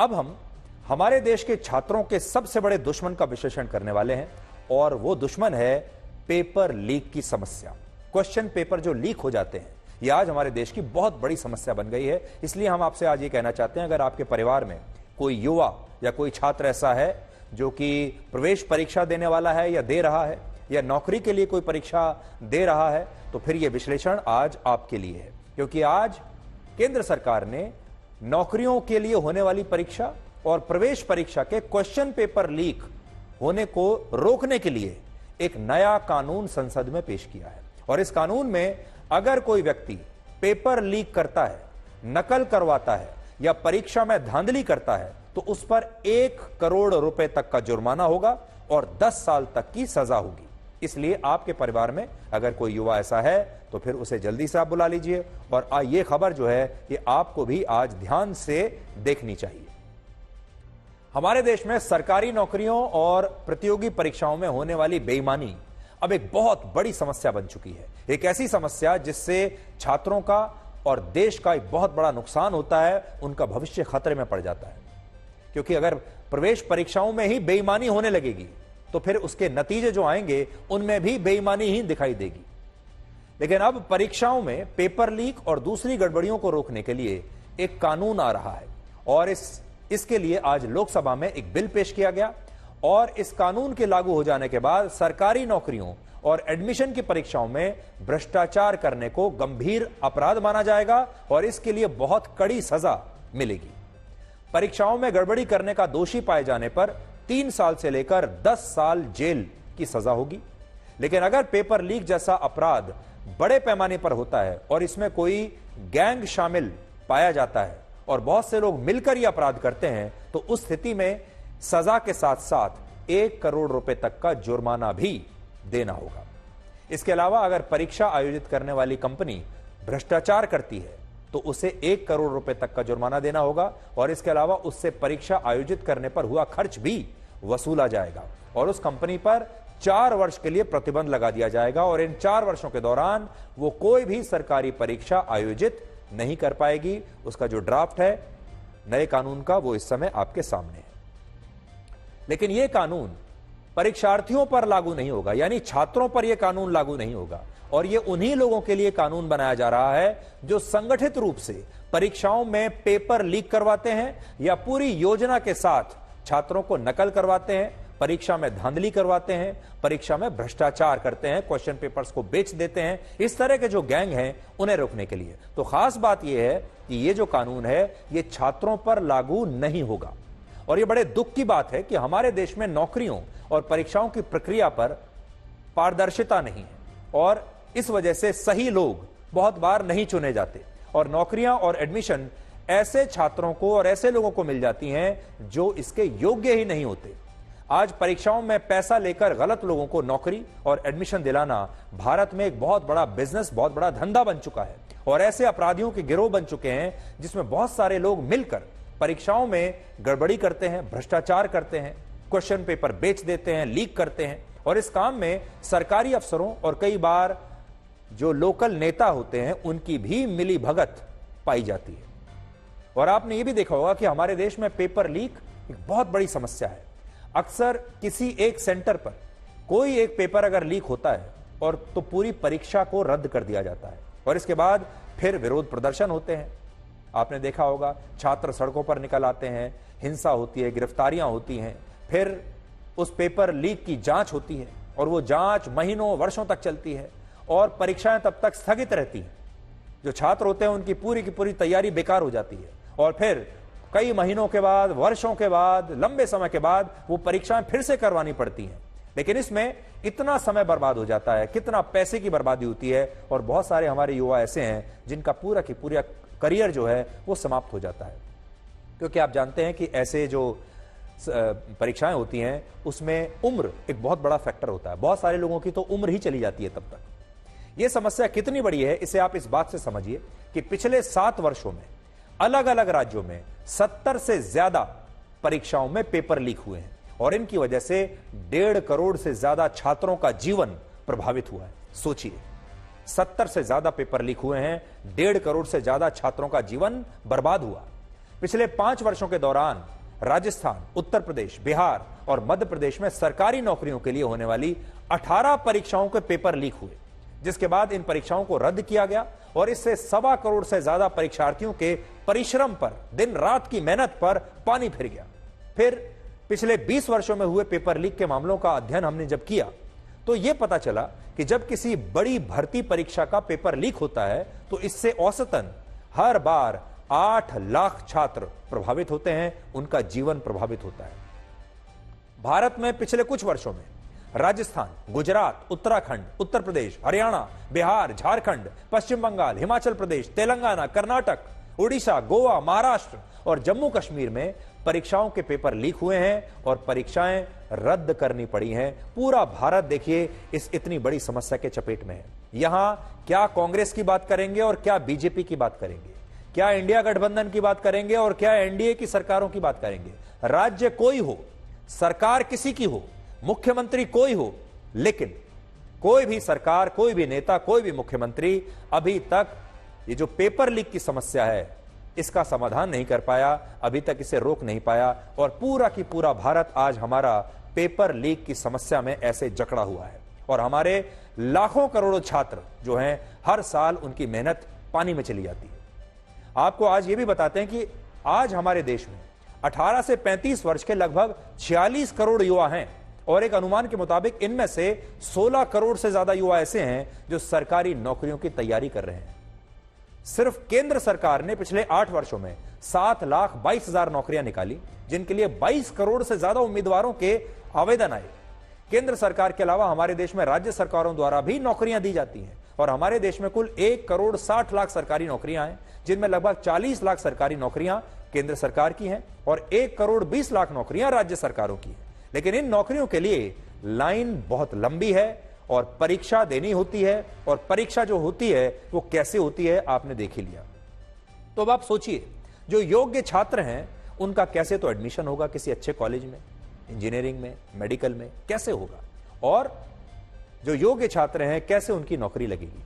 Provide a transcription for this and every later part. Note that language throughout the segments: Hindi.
अब हम हमारे देश के छात्रों के सबसे बड़े दुश्मन का विश्लेषण करने वाले हैं और वो दुश्मन है पेपर लीक की समस्या। क्वेश्चन पेपर जो लीक हो जाते हैं, ये आज हमारे देश की बहुत बड़ी समस्या बन गई है। इसलिए हम आपसे आज ये कहना चाहते हैं, अगर आपके परिवार में कोई युवा या कोई छात्र ऐसा है जो कि प्रवेश परीक्षा देने वाला है या दे रहा है या नौकरी के लिए कोई परीक्षा दे रहा है, तो फिर यह विश्लेषण आज आपके लिए है। क्योंकि आज केंद्र सरकार ने नौकरियों के लिए होने वाली परीक्षा और प्रवेश परीक्षा के क्वेश्चन पेपर लीक होने को रोकने के लिए एक नया कानून संसद में पेश किया है। और इस कानून में अगर कोई व्यक्ति पेपर लीक करता है, नकल करवाता है या परीक्षा में धांधली करता है तो उस पर 1 करोड़ रुपए तक का जुर्माना होगा और 10 साल तक की सजा होगी। इसलिए आपके परिवार में अगर कोई युवा ऐसा है तो फिर उसे जल्दी से आप बुला लीजिए। और ये खबर जो है ये आपको भी आज ध्यान से देखनी चाहिए। हमारे देश में सरकारी नौकरियों और प्रतियोगी परीक्षाओं में होने वाली बेईमानी अब एक बहुत बड़ी समस्या बन चुकी है। एक ऐसी समस्या जिससे छात्रों का और देश का एक बहुत बड़ा नुकसान होता है, उनका भविष्य खतरे में पड़ जाता है। क्योंकि अगर प्रवेश परीक्षाओं में ही बेईमानी होने लगेगी तो फिर उसके नतीजे जो आएंगे उनमें भी बेईमानी ही दिखाई देगी। लेकिन अब परीक्षाओं में पेपर लीक और दूसरी गड़बड़ियों को रोकने के लिए एक कानून आ रहा है और इसके लिए आज लोकसभा में एक बिल पेश किया गया। और इस कानून के लागू हो जाने के बाद सरकारी नौकरियों और एडमिशन की परीक्षाओं में भ्रष्टाचार करने को गंभीर अपराध माना जाएगा और इसके लिए बहुत कड़ी सजा मिलेगी। परीक्षाओं में गड़बड़ी करने का दोषी पाए जाने पर 3 साल से लेकर 10 साल जेल की सजा होगी। लेकिन अगर पेपर लीक जैसा अपराध बड़े पैमाने पर होता है और इसमें कोई गैंग शामिल पाया जाता है और बहुत से लोग मिलकर यह अपराध करते हैं तो उस स्थिति में सजा के साथ साथ 1 करोड़ रुपए तक का जुर्माना भी देना होगा। इसके अलावा अगर परीक्षा आयोजित करने वाली कंपनी भ्रष्टाचार करती है तो उसे 1 करोड़ रुपए तक का जुर्माना देना होगा और इसके अलावा उससे परीक्षा आयोजित करने पर हुआ खर्च भी वसूला जाएगा और उस कंपनी पर 4 वर्ष के लिए प्रतिबंध लगा दिया जाएगा और इन 4 वर्षों के दौरान वो कोई भी सरकारी परीक्षा आयोजित नहीं कर पाएगी। उसका जो ड्राफ्ट है नए कानून का वो इस समय आपके सामने है। लेकिन यह कानून परीक्षार्थियों पर लागू नहीं होगा, यानी छात्रों पर यह कानून लागू नहीं होगा। और यह उन्हीं लोगों के लिए कानून बनाया जा रहा है जो संगठित रूप से परीक्षाओं में पेपर लीक करवाते हैं या पूरी योजना के साथ छात्रों को नकल करवाते हैं, परीक्षा में धांधली करवाते हैं, परीक्षा में भ्रष्टाचार करते हैं, क्वेश्चन पेपर्स को बेच देते हैं। इस तरह के जो गैंग हैं उन्हें रोकने के लिए तो खास बात यह है कि यह जो कानून है यह छात्रों पर लागू नहीं होगा। और यह बड़े दुख की बात है कि हमारे देश में नौकरियों और परीक्षाओं की प्रक्रिया पर पारदर्शिता नहीं है और इस वजह से सही लोग बहुत बार नहीं चुने जाते और नौकरियां और एडमिशन ऐसे छात्रों को और ऐसे लोगों को मिल जाती हैं जो इसके योग्य ही नहीं होते। आज परीक्षाओं में पैसा लेकर गलत लोगों को नौकरी और एडमिशन दिलाना भारत में एक बहुत बड़ा बिजनेस, बहुत बड़ा धंधा बन चुका है और ऐसे अपराधियों के गिरोह बन चुके हैं जिसमें बहुत सारे लोग मिलकर परीक्षाओं में गड़बड़ी करते हैं, भ्रष्टाचार करते हैं, क्वेश्चन पेपर बेच देते हैं, लीक करते हैं। और इस काम में सरकारी अफसरों और कई बार जो लोकल नेता होते हैं उनकी भी मिली भगत पाई जाती है। और आपने ये भी देखा होगा कि हमारे देश में पेपर लीक एक बहुत बड़ी समस्या है। अक्सर किसी एक सेंटर पर कोई एक पेपर अगर लीक होता है और तो पूरी परीक्षा को रद्द कर दिया जाता है और इसके बाद फिर विरोध प्रदर्शन होते हैं। आपने देखा होगा छात्र सड़कों पर निकल आते हैं, हिंसा होती है, गिरफ्तारियां होती हैं, फिर उस पेपर लीक की जांच होती है और वो जांच महीनों वर्षों तक चलती है और परीक्षाएं तब तक स्थगित रहती हैं। जो छात्र होते हैं उनकी पूरी की पूरी तैयारी बेकार हो जाती है और फिर कई महीनों के बाद, वर्षों के बाद, लंबे समय के बाद वो परीक्षाएं फिर से करवानी पड़ती हैं। लेकिन इसमें इतना समय बर्बाद हो जाता है, कितना पैसे की बर्बादी होती है और बहुत सारे हमारे युवा ऐसे हैं जिनका पूरा की पूरा करियर जो है वो समाप्त हो जाता है। क्योंकि आप जानते हैं कि ऐसे जो परीक्षाएं होती हैं उसमें उम्र एक बहुत बड़ा फैक्टर होता है। बहुत सारे लोगों की तो उम्र ही चली जाती है तब तक। यह समस्या कितनी बड़ी है इसे आप इस बात से समझिए कि पिछले 7 वर्षों में अलग अलग राज्यों में 70 से ज्यादा परीक्षाओं में पेपर लीक हुए हैं और इनकी वजह से 1.5 करोड़ से ज्यादा छात्रों का जीवन प्रभावित हुआ है। सोचिए, 70 से ज्यादा पेपर लीक हुए हैं, 1.5 करोड़ से ज्यादा छात्रों का जीवन बर्बाद हुआ। पिछले 5 वर्षों के दौरान राजस्थान, उत्तर प्रदेश, बिहार और मध्य प्रदेश में सरकारी नौकरियों के लिए होने वाली 18 परीक्षाओं के पेपर लीक हुए, जिसके बाद इन परीक्षाओं को रद्द किया गया और इससे 1.25 करोड़ से ज्यादा परीक्षार्थियों के परिश्रम पर, दिन रात की मेहनत पर पानी फिर गया। फिर पिछले 20 वर्षों में हुए पेपर लीक के मामलों का अध्ययन हमने जब किया तो यह पता चला कि जब किसी बड़ी भर्ती परीक्षा का पेपर लीक होता है तो इससे औसतन हर बार 8 लाख छात्र प्रभावित होते हैं, उनका जीवन प्रभावित होता है। भारत में पिछले कुछ वर्षों में राजस्थान, गुजरात, उत्तराखंड, उत्तर प्रदेश, हरियाणा, बिहार, झारखंड, पश्चिम बंगाल, हिमाचल प्रदेश, तेलंगाना, कर्नाटक, उड़ीसा, गोवा, महाराष्ट्र और जम्मू कश्मीर में परीक्षाओं के पेपर लीक हुए हैं और परीक्षाएं रद्द करनी पड़ी हैं। पूरा भारत देखिए इस इतनी बड़ी समस्या के चपेट में है। यहां क्या कांग्रेस की बात करेंगे और क्या बीजेपी की बात करेंगे, क्या इंडिया गठबंधन की बात करेंगे और क्या एनडीए की सरकारों की बात करेंगे। राज्य कोई हो, सरकार किसी की हो, मुख्यमंत्री कोई हो, लेकिन कोई भी सरकार, कोई भी नेता, कोई भी मुख्यमंत्री अभी तक ये जो पेपर लीक की समस्या है इसका समाधान नहीं कर पाया, अभी तक इसे रोक नहीं पाया और पूरा की पूरा भारत आज हमारा पेपर लीक की समस्या में ऐसे जकड़ा हुआ है और हमारे लाखों करोड़ों छात्र जो हैं हर साल उनकी मेहनत पानी में चली जाती है। आपको आज ये भी बताते हैं कि आज हमारे देश में 18 से 35 वर्ष के लगभग 46 करोड़ युवा हैं और एक अनुमान के मुताबिक इनमें से 16 करोड़ से ज्यादा युवा ऐसे हैं जो सरकारी नौकरियों की तैयारी कर रहे हैं। सिर्फ केंद्र सरकार ने पिछले 8 वर्षों में 7,22,000 नौकरियां निकाली, जिनके लिए 22 करोड़ से ज्यादा उम्मीदवारों के आवेदन आए। केंद्र सरकार के अलावा हमारे देश में राज्य सरकारों द्वारा भी नौकरियां दी जाती हैं और हमारे देश में कुल 1 करोड़ 60 लाख सरकारी नौकरियां हैं, जिनमें लगभग 40 लाख सरकारी नौकरियां केंद्र सरकार की हैं और 1 करोड़ 20 लाख नौकरियां राज्य सरकारों की हैं। लेकिन इन नौकरियों के लिए लाइन बहुत लंबी है और परीक्षा देनी होती है और परीक्षा जो होती है वो कैसे होती है आपने देख ही लिया। तो अब आप सोचिए, जो योग्य छात्र हैं उनका कैसे तो एडमिशन होगा किसी अच्छे कॉलेज में, इंजीनियरिंग में, मेडिकल में, कैसे होगा, और जो योग्य छात्र हैं कैसे उनकी नौकरी लगेगी।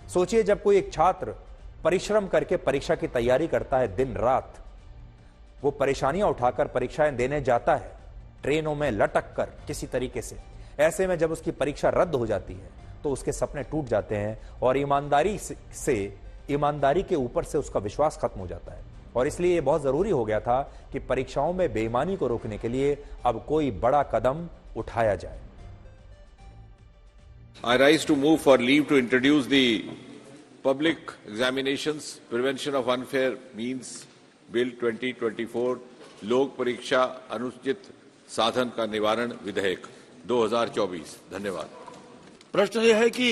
सोचिए, जब कोई एक छात्र परिश्रम करके परीक्षा की तैयारी करता है, दिन रात वो परेशानियां उठाकर परीक्षाएं देने जाता है, ट्रेनों में लटक कर किसी तरीके से, ऐसे में जब उसकी परीक्षा रद्द हो जाती है तो उसके सपने टूट जाते हैं और ईमानदारी के ऊपर से उसका विश्वास खत्म हो जाता है। और इसलिए यह बहुत जरूरी हो गया था कि परीक्षाओं में बेईमानी को रोकने के लिए अब कोई बड़ा कदम उठाया जाए। I rise to move for leave to introduce the Public Examinations Prevention of Unfair Means Bill 2024 लोक परीक्षा अनुचित साधन का निवारण विधेयक 2024। धन्यवाद। प्रश्न यह है कि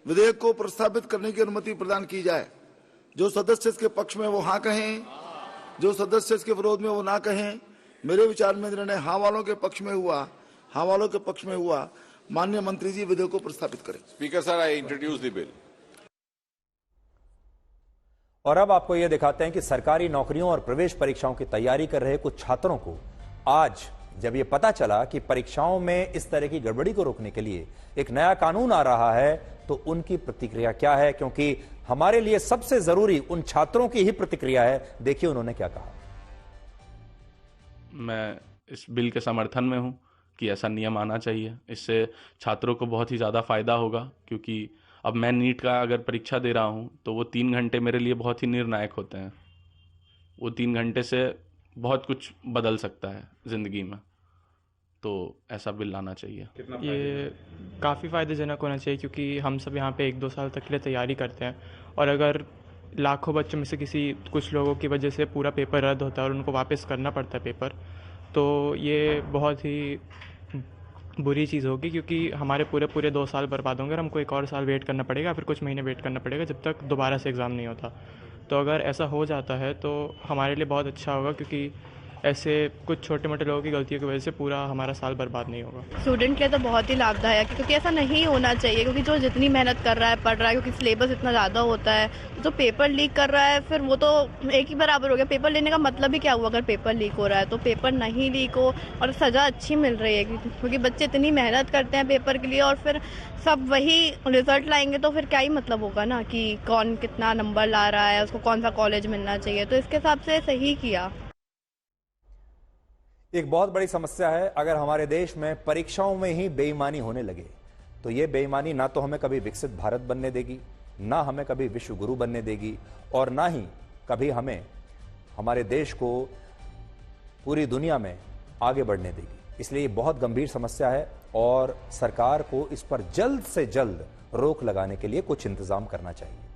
विधेयक को प्रस्तावित करने की अनुमति प्रदान की जाए। जो सदस्य इसके पक्ष में वो हाँ कहें, जो सदस्य इसके विरोध में वो ना कहें। मेरे विचार में निर्णय हाँ वालों के पक्ष में हुआ, हाँ वालों के पक्ष में हुआ। माननीय मंत्री जी विधेयक को प्रस्तावित करें। Speaker sir, I introduce the bill. और अब आपको यह दिखाते हैं कि सरकारी नौकरियों और प्रवेश परीक्षाओं की तैयारी कर रहे कुछ छात्रों को आज जब यह पता चला कि परीक्षाओं में इस तरह की गड़बड़ी को रोकने के लिए एक नया कानून आ रहा है तो उनकी प्रतिक्रिया क्या है, क्योंकि हमारे लिए सबसे जरूरी उन छात्रों की ही प्रतिक्रिया है। देखिए उन्होंने क्या कहा। मैं इस बिल के समर्थन में हूं कि ऐसा नियम आना चाहिए। इससे छात्रों को बहुत ही ज़्यादा फायदा होगा, क्योंकि अब मैं नीट का अगर परीक्षा दे रहा हूं तो वो 3 घंटे मेरे लिए बहुत ही निर्णायक होते हैं। वो 3 घंटे से बहुत कुछ बदल सकता है ज़िंदगी में, तो ऐसा बिल लाना चाहिए। ये काफ़ी फ़ायदेजनक होना चाहिए, क्योंकि हम सब यहाँ पे 1-2 साल तक के लिए तैयारी करते हैं और अगर लाखों बच्चों में से कुछ लोगों की वजह से पूरा पेपर रद्द होता है और उनको वापस करना पड़ता है पेपर, तो ये बहुत ही बुरी चीज़ होगी, क्योंकि हमारे पूरे 2 साल बर्बाद होंगे और हमको 1 और साल वेट करना पड़ेगा, फिर कुछ महीने वेट करना पड़ेगा जब तक दोबारा से एग्ज़ाम नहीं होता। तो अगर ऐसा हो जाता है तो हमारे लिए बहुत अच्छा होगा, क्योंकि ऐसे कुछ छोटे मोटे लोगों की गलतियों की वजह से पूरा हमारा साल बर्बाद नहीं होगा। स्टूडेंट के लिए तो बहुत ही लाभदायक है, क्योंकि ऐसा नहीं होना चाहिए, क्योंकि जो जितनी मेहनत कर रहा है, पढ़ रहा है, क्योंकि सिलेबस इतना ज़्यादा होता है, जो पेपर लीक कर रहा है फिर वो तो एक ही बराबर हो गया। पेपर लेने का मतलब ही क्या हुआ अगर पेपर लीक हो रहा है? तो पेपर नहीं लीक हो और सज़ा अच्छी मिल रही है, क्योंकि बच्चे इतनी मेहनत करते हैं पेपर के लिए और फिर सब वही रिजल्ट लाएंगे तो फिर क्या ही मतलब होगा ना कि कौन कितना नंबर ला रहा है, उसको कौन सा कॉलेज मिलना चाहिए। तो इसके हिसाब से सही किया। एक बहुत बड़ी समस्या है, अगर हमारे देश में परीक्षाओं में ही बेईमानी होने लगे तो ये बेईमानी ना तो हमें कभी विकसित भारत बनने देगी, ना हमें कभी विश्व गुरु बनने देगी, और ना ही कभी हमें हमारे देश को पूरी दुनिया में आगे बढ़ने देगी। इसलिए ये बहुत गंभीर समस्या है और सरकार को इस पर जल्द से जल्द रोक लगाने के लिए कुछ इंतजाम करना चाहिए।